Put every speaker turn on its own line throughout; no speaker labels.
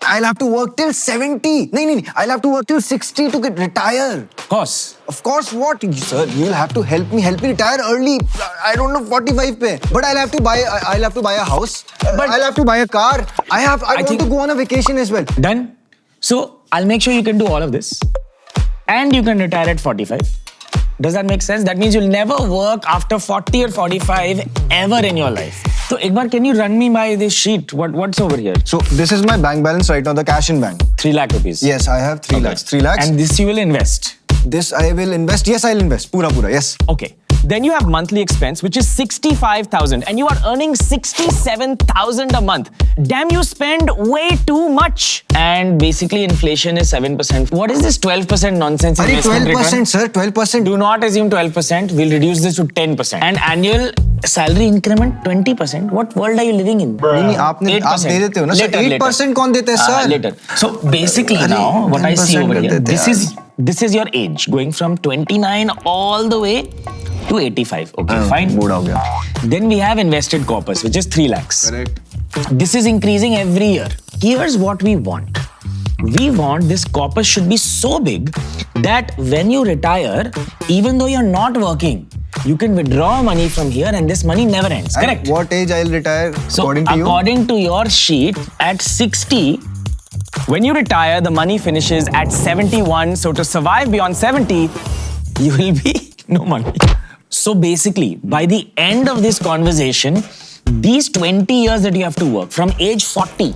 I'll have to work till 70. No. I'll have to work till 60 to retire.
Of course.
Of course, what? Sir, you'll have to help me retire early. I don't know, 45 pay. But I'll have to buy a house. But I'll have to buy a car. I want to go on a vacation as well.
Done. So I'll make sure you can do all of this. And you can retire at 45. Does that make sense? That means you'll never work after 40 or 45 ever in your life. So, Ekbar, can you run me by this sheet? What's over here?
So, this is my bank balance right now, the cash in bank.
3 lakh rupees.
Yes, I have 3 lakhs. 3 lakhs.
And this you will invest?
This I will invest. Yes, I'll invest. Pura, yes.
Okay. Then you have monthly expense, which is 65,000, and you are earning 67,000 a month. Damn, you spend way too much. And basically, inflation is 7%. What is this 12% nonsense investment
12%,
return?
sir, 12%.
Do not assume 12%. We'll reduce this to 10%. And annual salary increment 20%. What world are you living in?
नहीं, आप दे देते हो ना sir. 8% कौन देते हैं sir?
Later. So basically now, what I see over here, this is your age, going from 29 all the way to 85. Okay, fine.
बूढ़ा हो गया.
Then we have invested corpus, which is 3 lakhs.
Correct.
This is increasing every year. Here's what we want. We want this corpus should be so big that when you retire, even though you're not working, you can withdraw money from here and this money never ends. Correct?
At what age I'll retire according to you?
According to your sheet, at 60, when you retire, the money finishes at 71. So to survive beyond 70, you will be no money. So basically, by the end of this conversation, these 20 years that you have to work, from age 40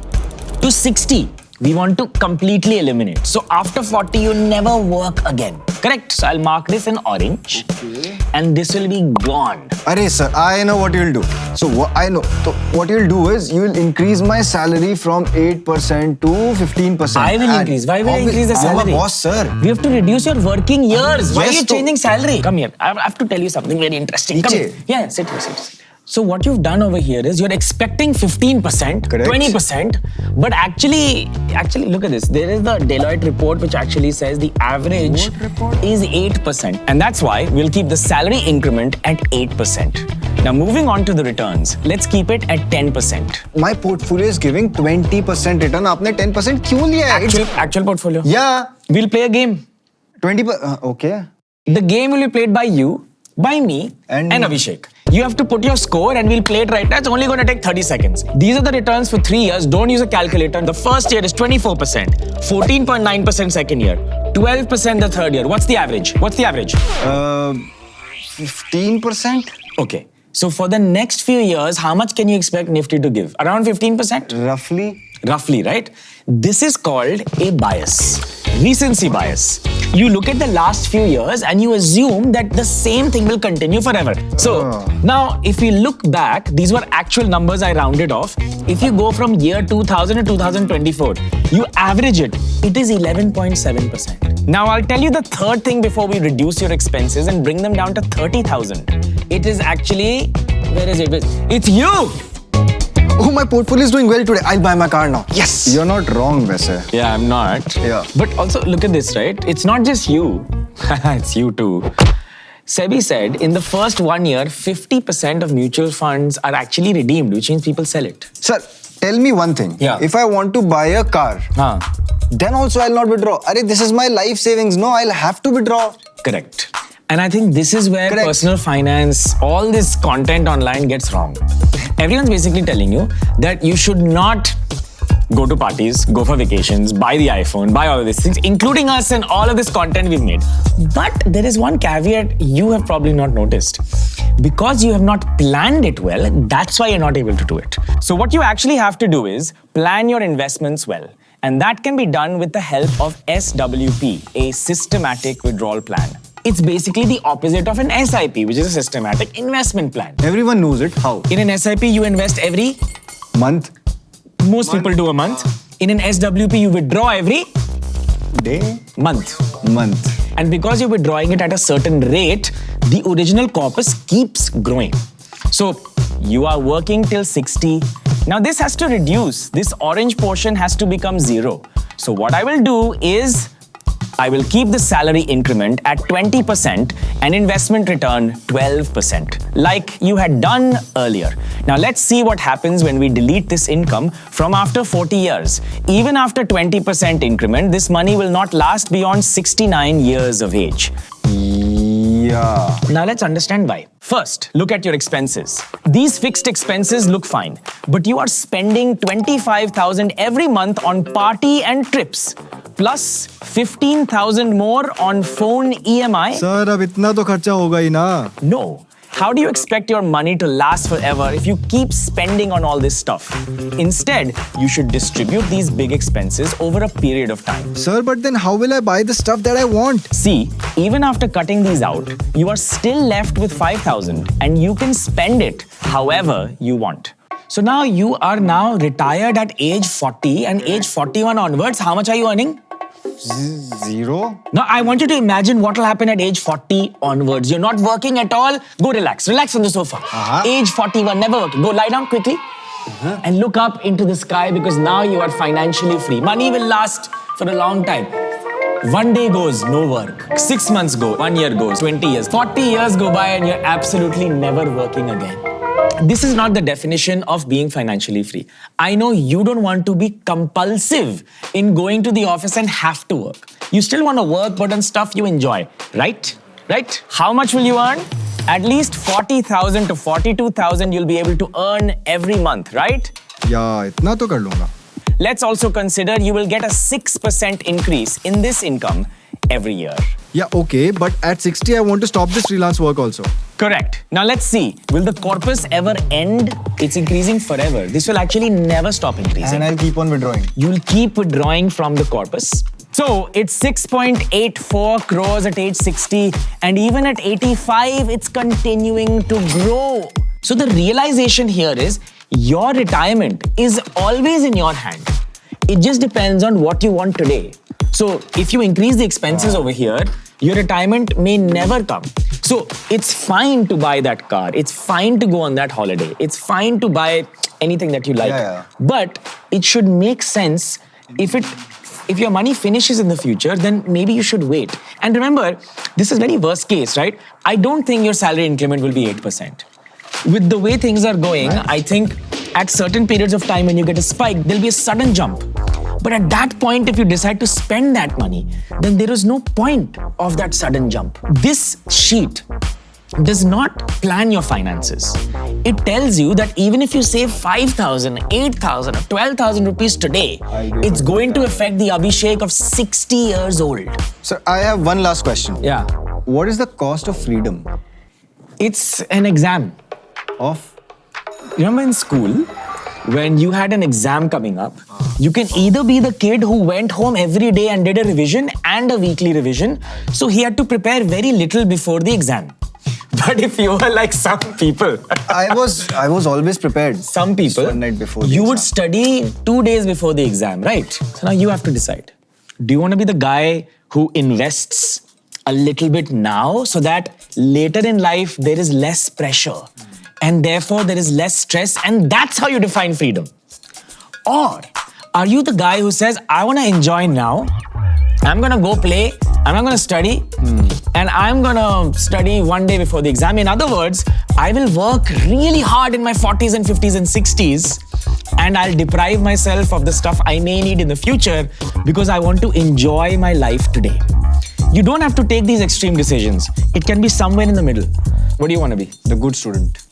to 60, we want to completely eliminate. So after 40, you never work again. Correct? So I'll mark this in orange. Okay. And this will be gone.
Arey sir, I know what you'll do. So what you'll do is you will increase my salary from 8% to 15%.
I will increase. Why will I increase the salary?
I'm a boss, sir.
We have to reduce your working years. Why are you
Yes,
changing salary? Come here. I have to tell you something very interesting. Come here. Yeah, sit here, sit. So what you've done over here is you're expecting 15%,
Correct.
20%, but actually look at this. There is the Deloitte report which actually says the average is 8%. And that's why we'll keep the salary increment at 8%. Now moving on to the returns, let's keep it at 10%.
My portfolio is giving 20% return. आपने 10% क्यों लिया है?
Actual portfolio?
Yeah.
We'll play a game.
20%, okay.
The game will be played by you, by me, and Abhishek. You have to put your score and we'll play it right now. It's only going to take 30 seconds. These are the returns for 3 years. Don't use a calculator. The first year is 24%, 14.9% second year, 12% the third year. What's the average?
15%?
Okay. So for the next few years, how much can you expect Nifty to give? Around 15%? Roughly, right? This is called a bias, recency bias. You look at the last few years and you assume that the same thing will continue forever. So now if we look back, these were actual numbers I rounded off. If you go from year 2000 to 2024, you average it, it is 11.7%. Now I'll tell you the third thing before we reduce your expenses and bring them down to 30,000. It is actually, where is it? It's you!
Oh, my portfolio is doing well today. I'll buy my car now. Yes! You're not wrong, Vese.
Yeah, I'm not.
Yeah.
But also, look at this, right? It's not just you. It's you too. SEBI said in the first 1 year, 50% of mutual funds are actually redeemed, which means people sell it.
Sir, tell me one thing.
Yeah.
If I want to buy a car, then also I'll not withdraw. Arey, this is my life savings. No, I'll have to withdraw.
Correct. And I think this is where personal finance, all this content online gets wrong. Everyone's basically telling you that you should not go to parties, go for vacations, buy the iPhone, buy all of these things, including us and all of this content we've made. But there is one caveat you have probably not noticed. Because you have not planned it well, that's why you're not able to do it. So what you actually have to do is plan your investments well. And that can be done with the help of SWP, a systematic withdrawal plan. It's basically the opposite of an SIP, which is a systematic investment plan.
Everyone knows it. How?
In an SIP, you invest every
month.
Most people do a month. In an SWP, you withdraw every
day?
Month.
And
because you're withdrawing it at a certain rate, the original corpus keeps growing. So you are working till 60. Now this has to reduce. This orange portion has to become 0. So what I will do is I will keep the salary increment at 20% and investment return 12%, like you had done earlier. Now let's see what happens when we delete this income from after 40 years. Even after 20% increment, this money will not last beyond 69 years of age.
Yeah.
Now let's understand why. First, look at your expenses. These fixed expenses look fine, but you are spending 25,000 every month on party and trips, plus 15,000 more on phone EMI.
Sir, अब इतना तो खर्चा होगा ही ना.
No. How do you expect your money to last forever if you keep spending on all this stuff? Instead, you should distribute these big expenses over a period of time.
Sir, but then how will I buy the stuff that I want?
See, even after cutting these out, you are still left with 5,000 and you can spend it however you want. So now you are now retired at age 40 and age 41 onwards, how much are you earning?
Zero?
Now, I want you to imagine what will happen at age 40 onwards. You're not working at all. Go relax. Relax on the sofa. Age 41, never working. Go lie down quickly and look up into the sky because now you are financially free. Money will last for a long time. One day goes, no work. 6 months go, 1 year goes, 20 years. 40 years go by and you're absolutely never working again. This is not the definition of being financially free. I know you don't want to be compulsive in going to the office and have to work. You still want to work, but on stuff you enjoy, right? Right? How much will you earn? At least 40,000 to 42,000 you'll be able to earn every month, right?
Yeah, इतना तो कर लूँगा.
Let's also consider you will get a 6% increase in this income every year.
Yeah, okay, but at 60 I want to stop this freelance work also.
Correct. Now let's see. Will the corpus ever end? It's increasing forever. This will actually never stop increasing.
And I'll keep on withdrawing.
You'll keep withdrawing from the corpus. So it's 6.84 crores at age 60 and even at 85, it's continuing to grow. So the realization here is your retirement is always in your hand. It just depends on what you want today. So if you increase the expenses over here, your retirement may never come. So it's fine to buy that car. It's fine to go on that holiday. It's fine to buy anything that you like. But it should make sense if your money finishes in the future, then maybe you should wait. And remember, this is very worst case, right? I don't think your salary increment will be 8%. With the way things are going, I think at certain periods of time when you get a spike, there'll be a sudden jump. But at that point, if you decide to spend that money, then there is no point of that sudden jump. This sheet does not plan your finances. It tells you that even if you save 5,000, 8,000 or 12,000 rupees today, it's going to affect the Abhishek of 60 years old.
Sir, I have one last question.
Yeah.
What is the cost of freedom?
It's an exam.
Of?
Remember in school, when you had an exam coming up, you can either be the kid who went home every day and did a revision and a weekly revision, so he had to prepare very little before the exam. But if you were like some people...
I was always prepared.
Some people,
one night before the
you
exam.
would study 2 days before the exam, right? So now you have to decide. Do you want to be the guy who invests a little bit now so that later in life there is less pressure and therefore there is less stress and that's how you define freedom? Or are you the guy who says, I want to enjoy now, I'm going to go play, I'm not going to study, and I'm going to study 1 day before the exam. In other words, I will work really hard in my 40s and 50s and 60s and I'll deprive myself of the stuff I may need in the future because I want to enjoy my life today. You don't have to take these extreme decisions. It can be somewhere in the middle. What do you want to be?
The good student.